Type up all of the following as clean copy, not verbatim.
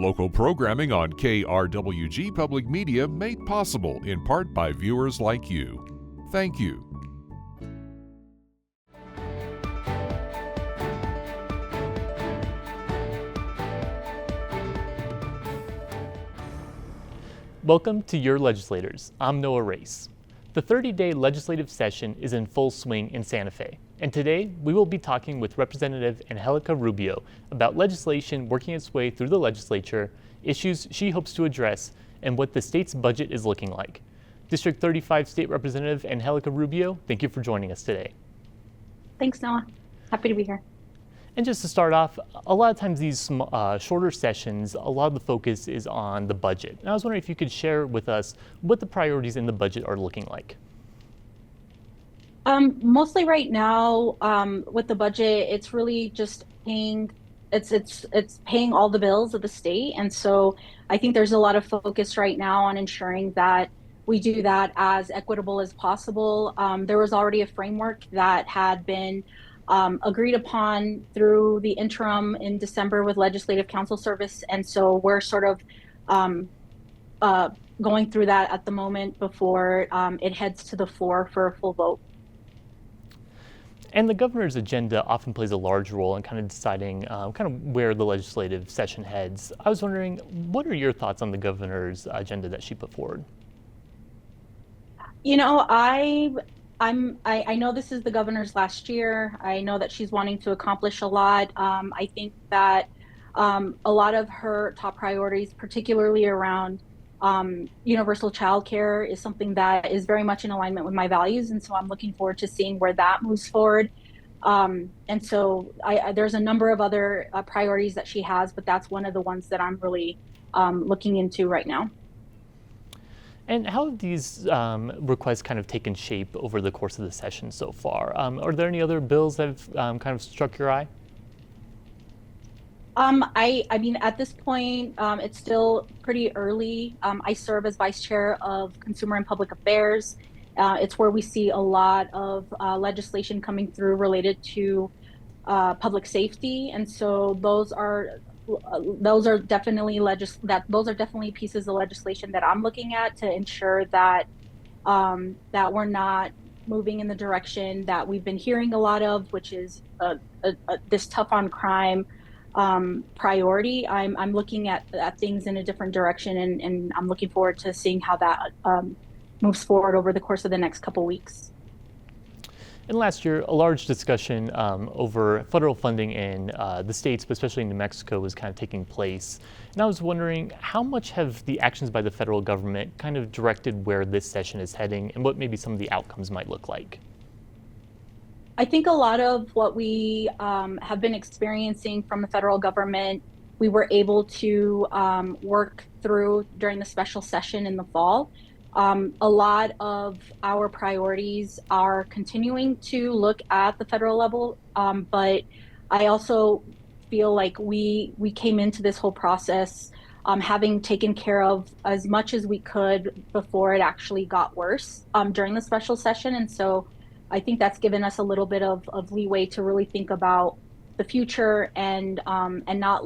Local programming on KRWG Public Media made possible in part by viewers like you. Thank you. Welcome to Your Legislators. I'm Noah Raess. The 30-day legislative session is in full swing in Santa Fe, and today we will be talking with Representative Angelica Rubio about legislation working its way through the legislature, issues she hopes to address, and what the state's budget is looking like. District 35 State Representative Angelica Rubio, thank you for joining us today. Thanks, Noah. Happy to be here. And just to start off, a lot of times these shorter sessions, a lot of the focus is on the budget. And I was wondering if you could share with us what the priorities in the budget are looking like. Mostly right now, with the budget, it's really just paying. It's paying all the bills of the state, and so I think there's a lot of focus right now on ensuring that we do that as equitable as possible. There was already a framework that had been agreed upon through the interim in December with Legislative Council Service. And so we're sort of going through that at the moment before it heads to the floor for a full vote. And the governor's agenda often plays a large role in kind of deciding kind of where the legislative session heads. I was wondering, what are your thoughts on the governor's agenda that she put forward? You know, I know this is the governor's last year. I know that she's wanting to accomplish a lot. I think that a lot of her top priorities, particularly around universal childcare, is something that is very much in alignment with my values. And so I'm looking forward to seeing where that moves forward. And so there's a number of other priorities that she has, but that's one of the ones that I'm really looking into right now. And how have these requests kind of taken shape over the course of the session so far? Are there any other bills that have kind of struck your eye? I mean, at this point, it's still pretty early. I serve as Vice Chair of Consumer and Public Affairs. It's where we see a lot of legislation coming through related to public safety, and so those are definitely pieces of legislation that I'm looking at to ensure that that we're not moving in the direction that we've been hearing a lot of, which is this tough on crime priority. I'm looking at things in a different direction, and I'm looking forward to seeing how that moves forward over the course of the next couple weeks. And last year, a large discussion over federal funding in the states, but especially in New Mexico, was kind of taking place. And I was wondering, how much have the actions by the federal government kind of directed where this session is heading, and what maybe some of the outcomes might look like? I think a lot of what we have been experiencing from the federal government, we were able to work through during the special session in the fall. A lot of our priorities are continuing to look at the federal level, but I also feel like we came into this whole process having taken care of as much as we could before it actually got worse during the special session. And so I think that's given us a little bit of leeway to really think about the future and not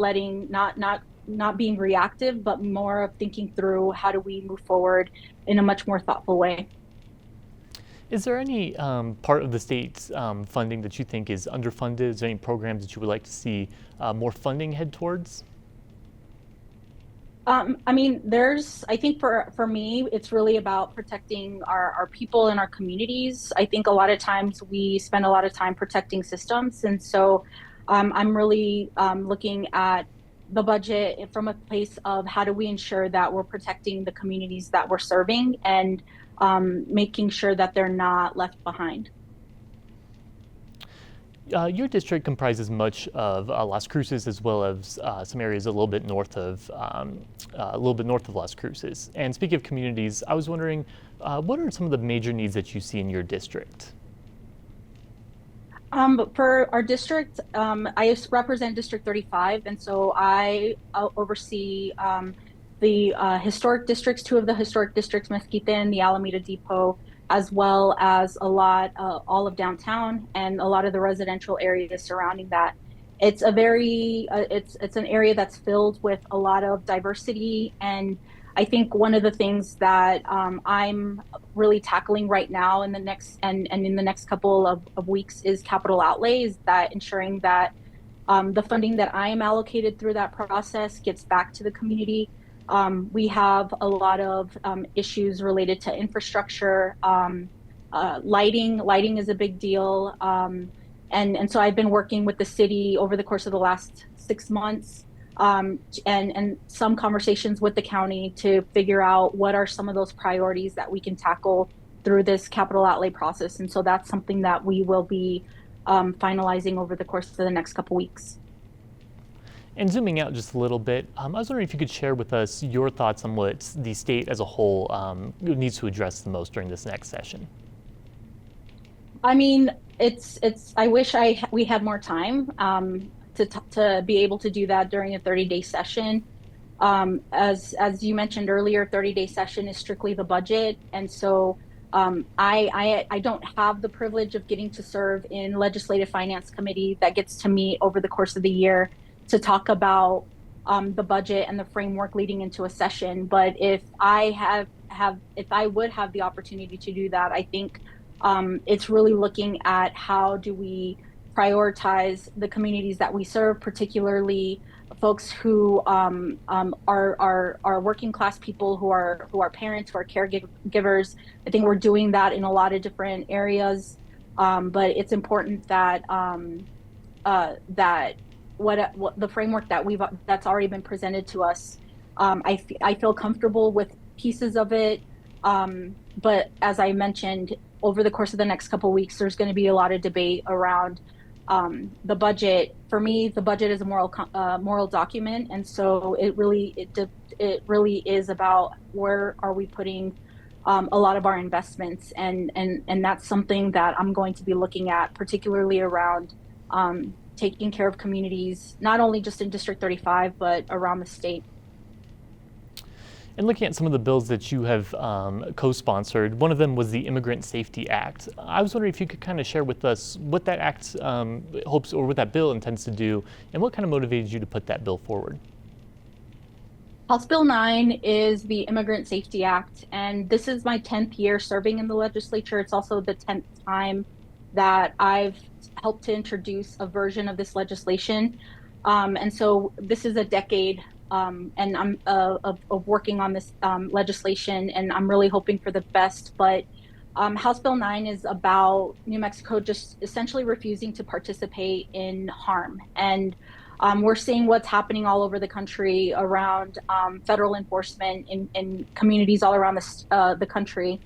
being reactive, but more of thinking through how do we move forward in a much more thoughtful way. Is there any part of the state's funding that you think is underfunded? Is there any programs that you would like to see more funding head towards? I mean, I think for me, it's really about protecting our people and our communities. I think a lot of times we spend a lot of time protecting systems. And so I'm really looking at the budget from a place of how do we ensure that we're protecting the communities that we're serving and making sure that they're not left behind. Your district comprises much of Las Cruces, as well as some areas a little bit north of Las Cruces. And speaking of communities, I was wondering, what are some of the major needs that you see in your district? For our district, I represent District 35, and so I oversee the historic districts, two of the historic districts, Mesquite and the Alameda Depot, as well as all of downtown and a lot of the residential areas surrounding that. It's a very it's an area that's filled with a lot of diversity, and I think one of the things that I'm really tackling right now in the next and in the next couple of weeks is capital outlays, that ensuring that the funding that I am allocated through that process gets back to the community. We have a lot of issues related to infrastructure, lighting. Lighting is a big deal. And so I've been working with the city over the course of the last 6 months, and some conversations with the county to figure out what are some of those priorities that we can tackle through this capital outlay process. And so that's something that we will be finalizing over the course of the next couple weeks. And zooming out just a little bit, I was wondering if you could share with us your thoughts on what the state as a whole needs to address the most during this next session. I mean, I wish we had more time to be able to do that during a 30-day session. As you mentioned earlier, 30-day session is strictly the budget, and so I don't have the privilege of getting to serve in Legislative Finance Committee that gets to meet over the course of the year to talk about the budget and the framework leading into a session. But if I would have the opportunity to do that, I think it's really looking at how do we prioritize the communities that we serve, particularly folks who are working class people, who are parents, who are caregivers. I think we're doing that in a lot of different areas, but it's important that that what the framework that's already been presented to us. I feel comfortable with pieces of it, but as I mentioned, over the course of the next couple of weeks, there's going to be a lot of debate around the budget. For me, the budget is a moral document, and so it really is about where are we putting a lot of our investments, and that's something that I'm going to be looking at, particularly around taking care of communities, not only just in District 35, but around the state. And looking at some of the bills that you have co-sponsored, one of them was the Immigrant Safety Act. I was wondering if you could kind of share with us what that act hopes, or what that bill intends to do, and what kind of motivated you to put that bill forward. House Bill 9 is the Immigrant Safety Act, and this is my 10th year serving in the legislature. It's also the 10th time that I've helped to introduce a version of this legislation. And so this is a decade and I'm of working on this legislation, and I'm really hoping for the best. But House Bill 9 is about New Mexico just essentially refusing to participate in harm. And we're seeing what's happening all over the country around federal enforcement in communities all around the country.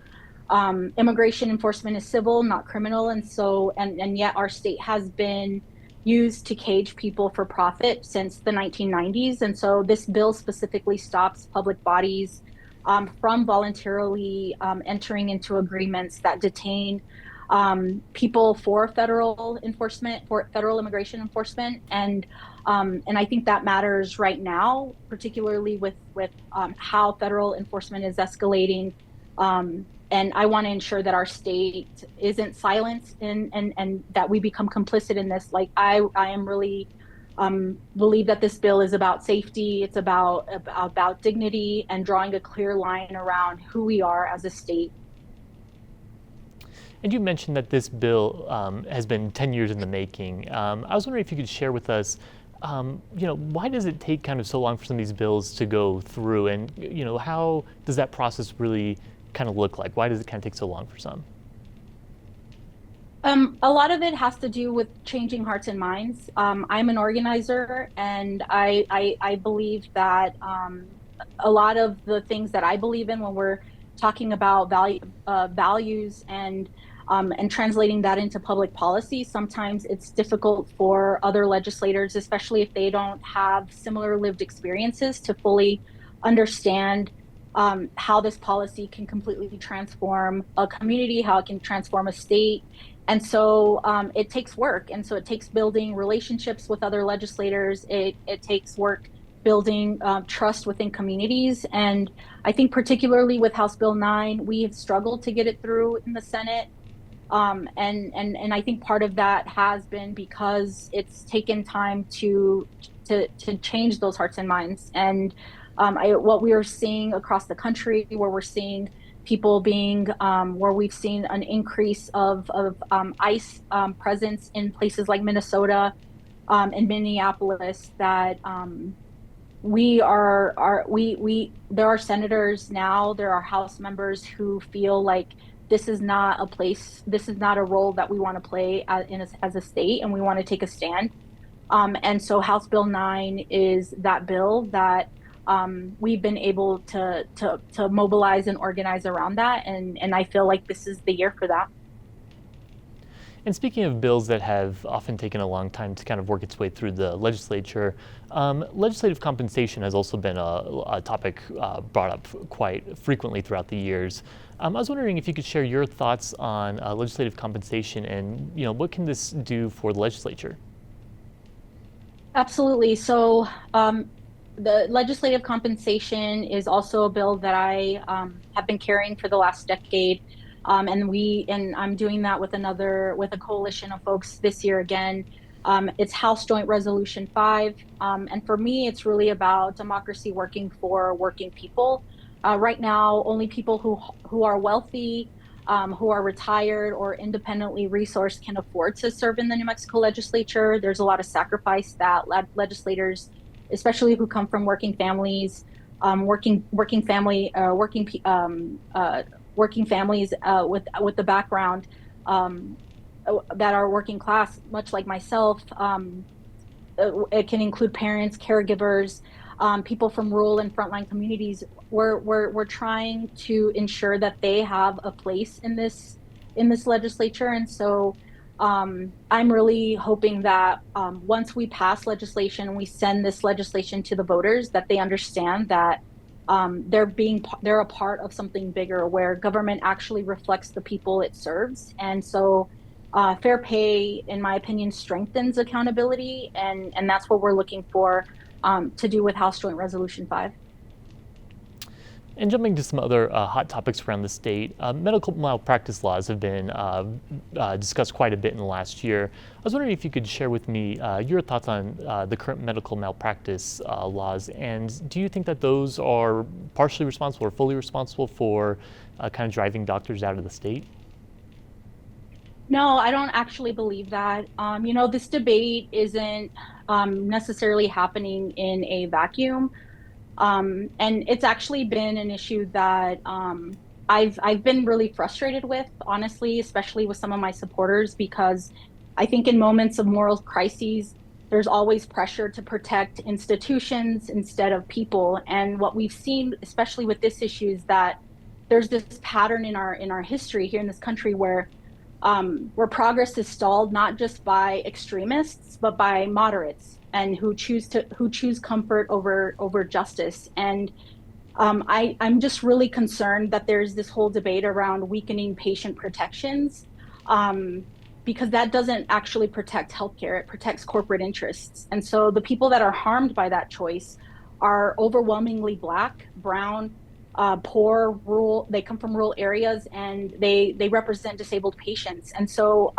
Immigration enforcement is civil, not criminal, and so and yet our state has been used to cage people for profit since the 1990s. And so this bill specifically stops public bodies from voluntarily entering into agreements that detain people for federal enforcement, for federal immigration enforcement. And I think that matters right now, particularly with how federal enforcement is escalating. And I want to ensure that our state isn't silenced and that we become complicit in this. Like I am really believe that this bill is about safety. It's about dignity and drawing a clear line around who we are as a state. And you mentioned that this bill has been 10 years in the making. I was wondering if you could share with us, why does it take kind of so long for some of these bills to go through, and how does that process really kind of look like? Why does it kind of take so long for some? A lot of it has to do with changing hearts and minds. I'm an organizer, and I believe that a lot of the things that I believe in when we're talking about values and translating that into public policy, sometimes it's difficult for other legislators, especially if they don't have similar lived experiences, to fully understand how this policy can completely transform a community, how it can transform a state. And so it takes work. And so it takes building relationships with other legislators. It takes work building trust within communities. And I think particularly with House Bill 9, we have struggled to get it through in the Senate. And I think part of that has been because it's taken time to change those hearts and minds. And what we are seeing across the country, where we're seeing people being, where we've seen an increase of ICE presence in places like Minnesota and Minneapolis, that there are senators now, there are House members who feel like this is not a role that we want to play as a state, and we want to take a stand. And so House Bill 9 is that bill that we've been able to mobilize and organize around that, and I feel like this is the year for that. And speaking of bills that have often taken a long time to kind of work its way through the legislature, legislative compensation has also been a topic brought up quite frequently throughout the years. I was wondering if you could share your thoughts on legislative compensation, and what can this do for the legislature? Absolutely. So the legislative compensation is also a bill that I have been carrying for the last decade. And I'm doing that with a coalition of folks this year again. It's House Joint Resolution 5. And for me, it's really about democracy working for working people. Right now, only people who are wealthy, who are retired or independently resourced can afford to serve in the New Mexico legislature. There's a lot of sacrifice that legislators, especially who come from working families, working families with the background that are working class, much like myself. It can include parents, caregivers, people from rural and frontline communities. We're trying to ensure that they have a place in this legislature, and so I'm really hoping that once we pass legislation and we send this legislation to the voters, that they understand that they're a part of something bigger, where government actually reflects the people it serves. And so fair pay, in my opinion, strengthens accountability, and that's what we're looking for to do with House Joint Resolution 5. And jumping to some other hot topics around the state, medical malpractice laws have been discussed quite a bit in the last year. I was wondering if you could share with me your thoughts on the current medical malpractice laws, and do you think that those are partially responsible or fully responsible for kind of driving doctors out of the state? No, I don't actually believe that. This debate isn't necessarily happening in a vacuum. And it's actually been an issue that I've been really frustrated with, honestly, especially with some of my supporters, because I think in moments of moral crises, there's always pressure to protect institutions instead of people. And what we've seen, especially with this issue, is that there's this pattern in our history here in this country where progress is stalled not just by extremists but by moderates, and who choose comfort over justice. And I'm just really concerned that there's this whole debate around weakening patient protections, because that doesn't actually protect healthcare; it protects corporate interests. And so the people that are harmed by that choice are overwhelmingly Black, brown, poor, rural. They come from rural areas, and they represent disabled patients. And so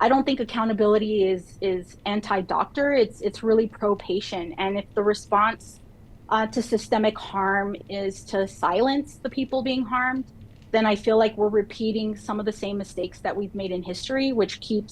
I don't think accountability is anti-doctor. It's really pro-patient. And if the response to systemic harm is to silence the people being harmed, then I feel like we're repeating some of the same mistakes that we've made in history, which history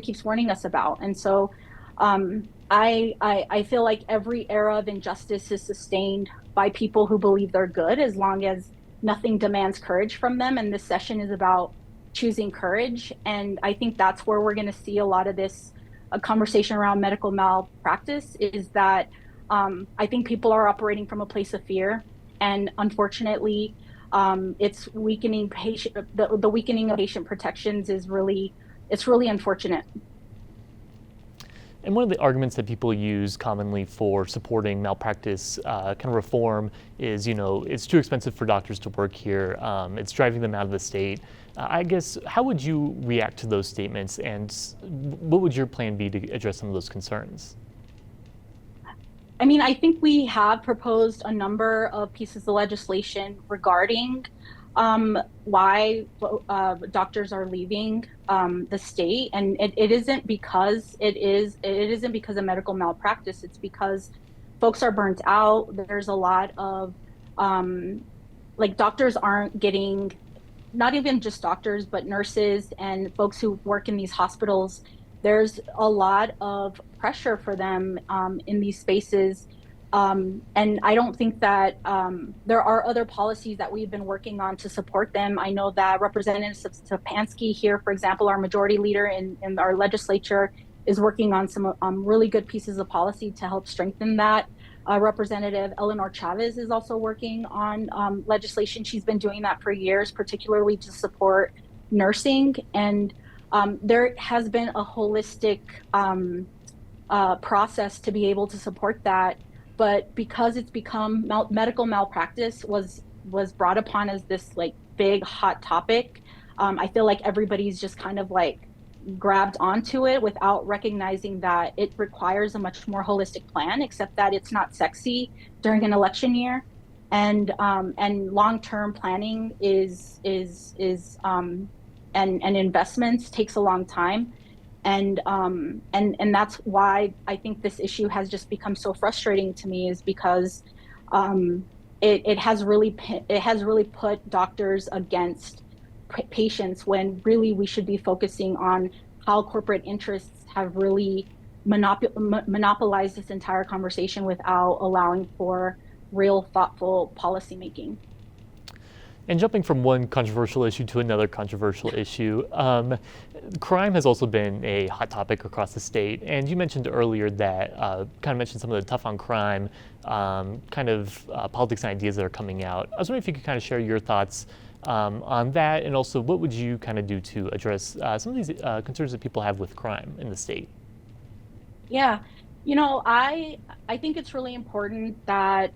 keeps warning us about. And so I feel like every era of injustice is sustained by people who believe they're good, as long as nothing demands courage from them. And this session is about choosing courage. And I think that's where we're going to see a lot of this conversation around medical malpractice, is that I think people are operating from a place of fear. And unfortunately, it's weakening the weakening of patient protections it's really unfortunate. And one of the arguments that people use commonly for supporting malpractice kind of reform is, it's too expensive for doctors to work here. It's driving them out of the state. I guess, how would you react to those statements, and what would your plan be to address some of those concerns? I mean, I think we have proposed a number of pieces of legislation regarding why doctors are leaving the state, and it isn't because it isn't because of medical malpractice. It's because folks are burnt out. There's a lot of like doctors aren't getting, not even just doctors, but nurses and folks who work in these hospitals. There's a lot of pressure for them in these spaces. And I don't think that there are other policies that we've been working on to support them. I know that Representative Stepanski here, for example, our majority leader in our legislature, is working on some really good pieces of policy to help strengthen that. Representative Eleanor Chavez is also working on legislation. She's been doing that for years, particularly to support nursing. And there has been a holistic process to be able to support that. But because it's become medical malpractice was brought upon as this like big hot topic, I feel like everybody's just kind of like grabbed onto it without recognizing that it requires a much more holistic plan, except that it's not sexy during an election year. And long-term planning and investments takes a long time. And that's why I think this issue has just become so frustrating to me, is because it has really put doctors against patients, when really we should be focusing on how corporate interests have really monopolized this entire conversation without allowing for real thoughtful policymaking. And jumping from one controversial issue to another controversial issue, crime has also been a hot topic across the state. And you mentioned earlier that, kind of mentioned some of the tough on crime, politics and ideas that are coming out. I was wondering if you could kind of share your thoughts on that, and also what would you kind of do to address some of these concerns that people have with crime in the state? Yeah, I think it's really important that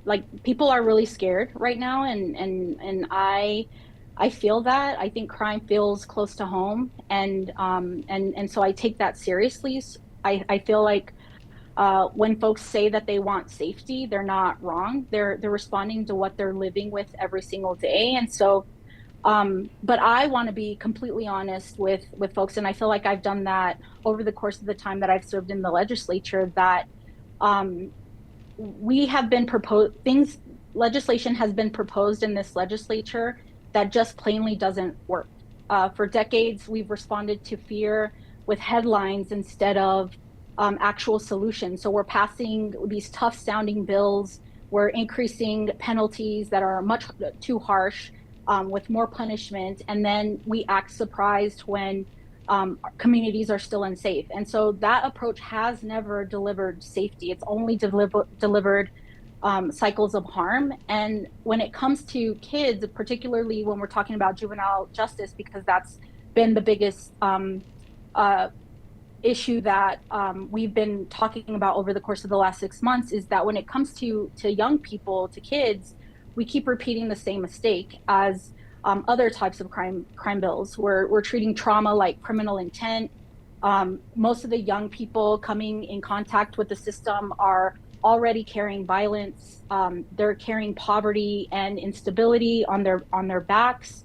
like people are really scared right now, and I feel that. I think crime feels close to home, and so I take that seriously. I feel like when folks say that they want safety, they're not wrong. They're responding to what they're living with every single day. And so, but I want to be completely honest with folks, and I feel like I've done that over the course of the time that I've served in the legislature, that we have been legislation has been proposed in this legislature that just plainly doesn't work. For decades, we've responded to fear with headlines instead of actual solutions. So we're passing these tough sounding bills. We're increasing penalties that are much too harsh, with more punishment. And then we act surprised when communities are still unsafe. And so that approach has never delivered safety. It's only delivered cycles of harm. And when it comes to kids, particularly when we're talking about juvenile justice, because that's been the biggest issue that we've been talking about over the course of the last 6 months, is that when it comes to young people, to kids, we keep repeating the same mistake as other types of crime bills. We're treating trauma like criminal intent. Most of the young people coming in contact with the system are already carrying violence. They're carrying poverty and instability on their backs.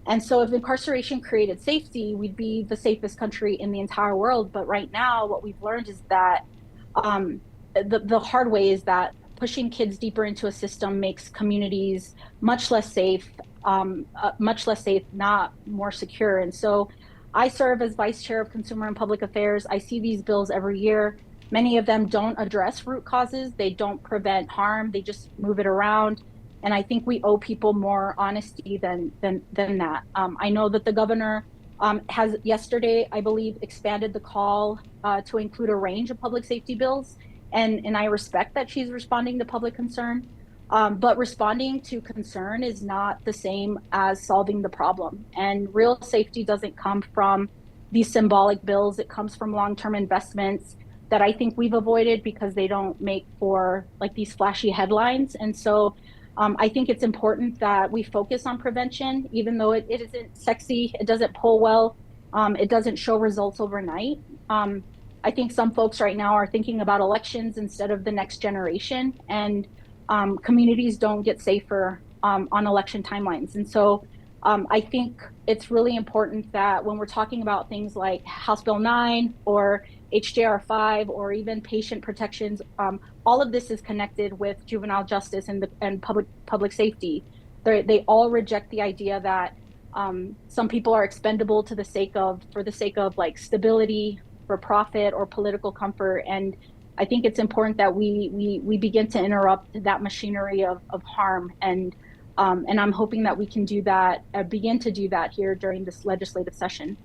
And so if incarceration created safety, we'd be the safest country in the entire world. But right now, what we've learned is that the hard way is that pushing kids deeper into a system makes communities much less safe, not more secure. And so I serve as vice chair of Consumer and Public Affairs. I see these bills every year. Many of them don't address root causes. They don't prevent harm. They just move it around. And I think we owe people more honesty than that. I know that the governor has yesterday, I believe, expanded the call to include a range of public safety bills. And I respect that she's responding to public concern. But responding to concern is not the same as solving the problem. And real safety doesn't come from these symbolic bills. It comes from long-term investments that I think we've avoided because they don't make for like these flashy headlines. And so I think it's important that we focus on prevention, even though it isn't sexy, it doesn't pull well, it doesn't show results overnight. I think some folks right now are thinking about elections instead of the next generation, and communities don't get safer on election timelines. And so I think it's really important that when we're talking about things like House Bill 9 or HJR 5 or even patient protections, all of this is connected with juvenile justice and public safety. They all reject the idea that some people are expendable for the sake of like stability, for profit, or political comfort. And I think it's important that we begin to interrupt that machinery of harm. And I'm hoping that we can do that, begin to do that here during this legislative session.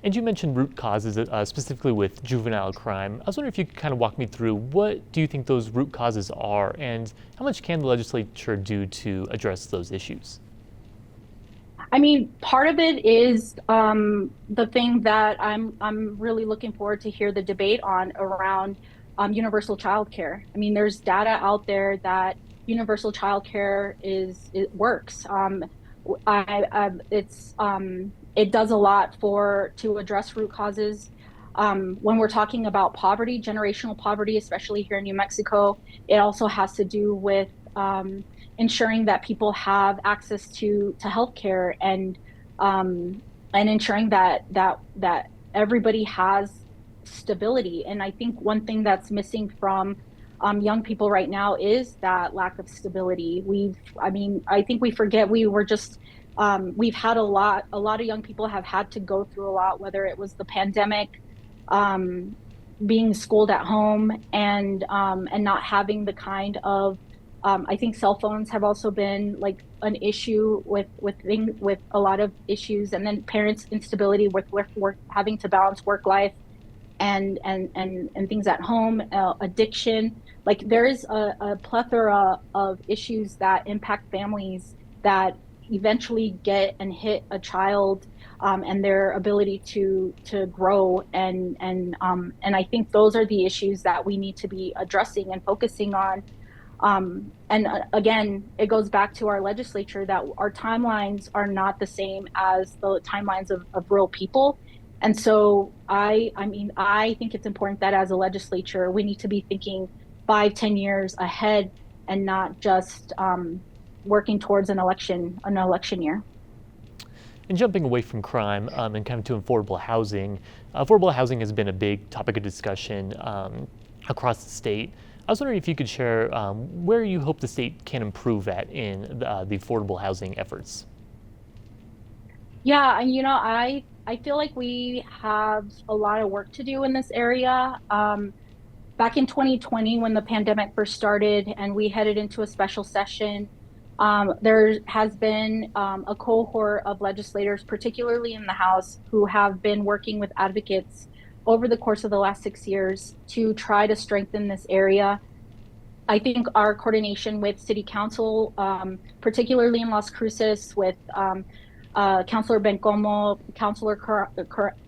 And you mentioned root causes, specifically with juvenile crime. I was wondering if you could kind of walk me through what do you think those root causes are, and how much can the legislature do to address those issues? I mean, part of it is the thing that I'm really looking forward to hear the debate on around universal childcare. I mean, there's data out there that universal childcare it works. It does a lot to address root causes. When we're talking about poverty, generational poverty, especially here in New Mexico, it also has to do with ensuring that people have access to healthcare and ensuring that everybody has stability. And I think one thing that's missing from young people right now is that lack of stability. I think we forget we've had a lot of young people have had to go through a lot, whether it was the pandemic, being schooled at home, and not having the kind of I think cell phones have also been like an issue with a lot of issues, and then parents' instability with work, having to balance work life and things at home, addiction. Like there is a plethora of issues that impact families that eventually get and hit a child and their ability to grow, and I think those are the issues that we need to be addressing and focusing on. And again, it goes back to our legislature that our timelines are not the same as the timelines of real people. And so I think it's important that as a legislature, we need to be thinking 5-10 years ahead and not just working towards an election year. And jumping away from crime and kind of to affordable housing has been a big topic of discussion across the state. I was wondering if you could share where you hope the state can improve at in the affordable housing efforts. Yeah, and I feel like we have a lot of work to do in this area. Back in 2020, when the pandemic first started and we headed into a special session, there has been a cohort of legislators, particularly in the House, who have been working with advocates over the course of the last 6 years to try to strengthen this area. I think our coordination with City Council, particularly in Las Cruces, with Councilor Bencomo, Councilor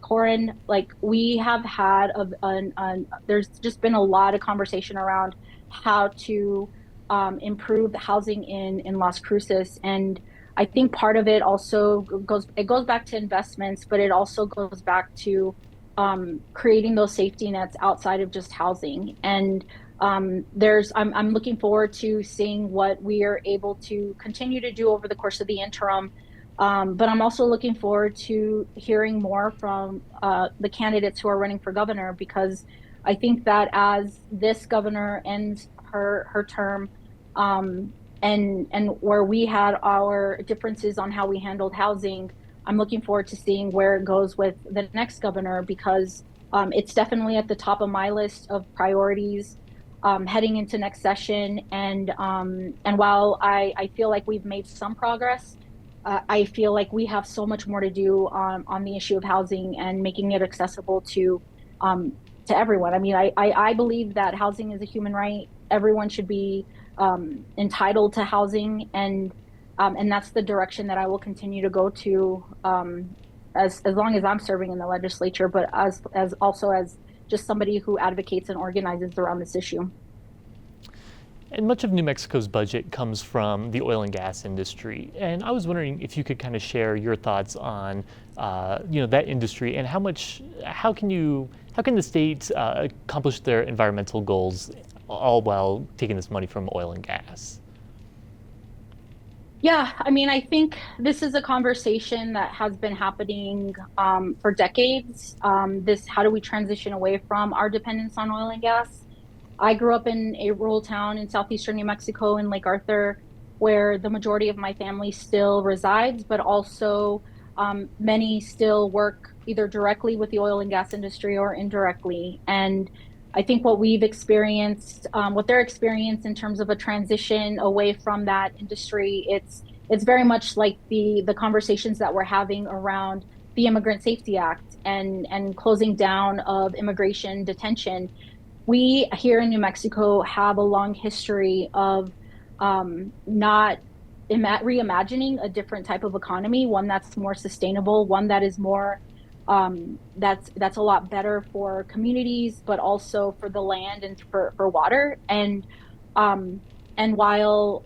Corin, like we have had there's just been a lot of conversation around how to improve the housing in Las Cruces. And I think part of it also goes back to investments, but it also goes back to creating those safety nets outside of just housing. And I'm looking forward to seeing what we are able to continue to do over the course of the interim. But I'm also looking forward to hearing more from the candidates who are running for governor, because I think that as this governor ends her term, and where we had our differences on how we handled housing, I'm looking forward to seeing where it goes with the next governor, because it's definitely at the top of my list of priorities heading into next session. And while I feel like we've made some progress, I feel like we have so much more to do on the issue of housing and making it accessible to everyone. I mean, I believe that housing is a human right. Everyone should be entitled to housing, and that's the direction that I will continue to go to as long as I'm serving in the legislature, but as also as just somebody who advocates and organizes around this issue. And much of New Mexico's budget comes from the oil and gas industry. And I was wondering if you could kind of share your thoughts on that industry, and how can the state accomplish their environmental goals all while taking this money from oil and gas? Yeah, I mean, I think this is a conversation that has been happening for decades. How do we transition away from our dependence on oil and gas? I grew up in a rural town in southeastern New Mexico in Lake Arthur, where the majority of my family still resides, but also many still work either directly with the oil and gas industry or indirectly. And I think what we've experienced, what they're experienced in terms of a transition away from that industry, it's very much like the conversations that we're having around the Immigrant Safety Act and closing down of immigration detention. We here in New Mexico have a long history of not reimagining a different type of economy, one that's more sustainable, one that is more that's a lot better for communities, but also for the land and for water. And while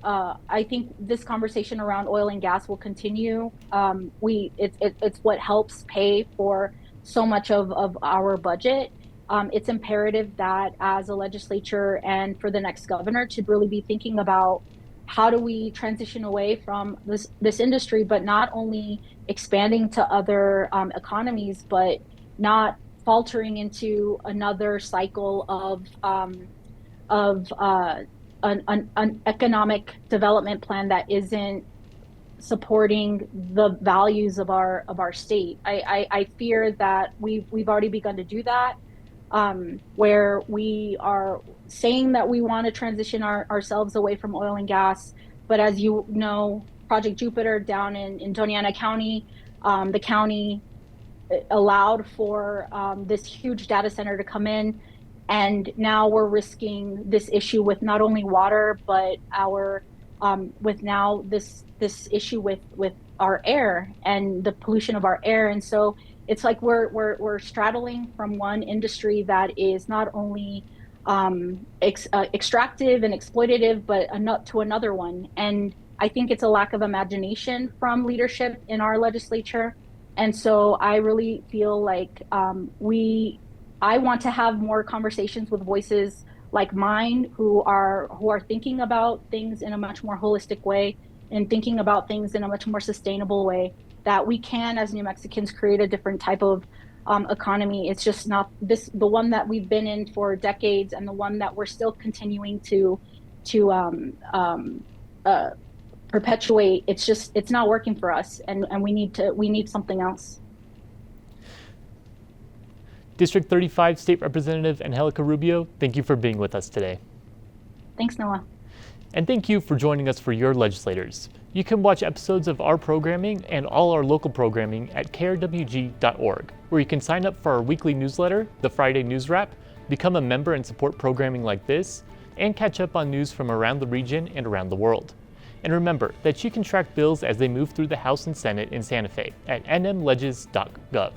I think this conversation around oil and gas will continue, it's what helps pay for so much of our budget. It's imperative that as a legislature and for the next governor to really be thinking about how do we transition away from this industry, but not only expanding to other economies, but not faltering into another cycle of an economic development plan that isn't supporting the values of our state. I fear that we've already begun to do that, where we are saying that we want to transition ourselves away from oil and gas. But as you know, Project Jupiter down in Doñana County, the county allowed for this huge data center to come in. And now we're risking this issue with not only water, but with now this issue with our air and the pollution of our air. And so it's like we're straddling from one industry that is not only extractive and exploitative, but to another one. And I think it's a lack of imagination from leadership in our legislature. And so I really feel like I want to have more conversations with voices like mine who are thinking about things in a much more holistic way and thinking about things in a much more sustainable way, that we can, as New Mexicans, create a different type of economy. It's just not the one that we've been in for decades and the one that we're still continuing to perpetuate. It's not working for us, and we need something else. District 35 State Representative Angelica Rubio, thank you for being with us today. Thanks, Noah. And thank you for joining us for Your Legislators. You can watch episodes of our programming and all our local programming at krwg.org, where you can sign up for our weekly newsletter, the Friday News Wrap, become a member and support programming like this, and catch up on news from around the region and around the world. And remember that you can track bills as they move through the House and Senate in Santa Fe at nmlegis.gov.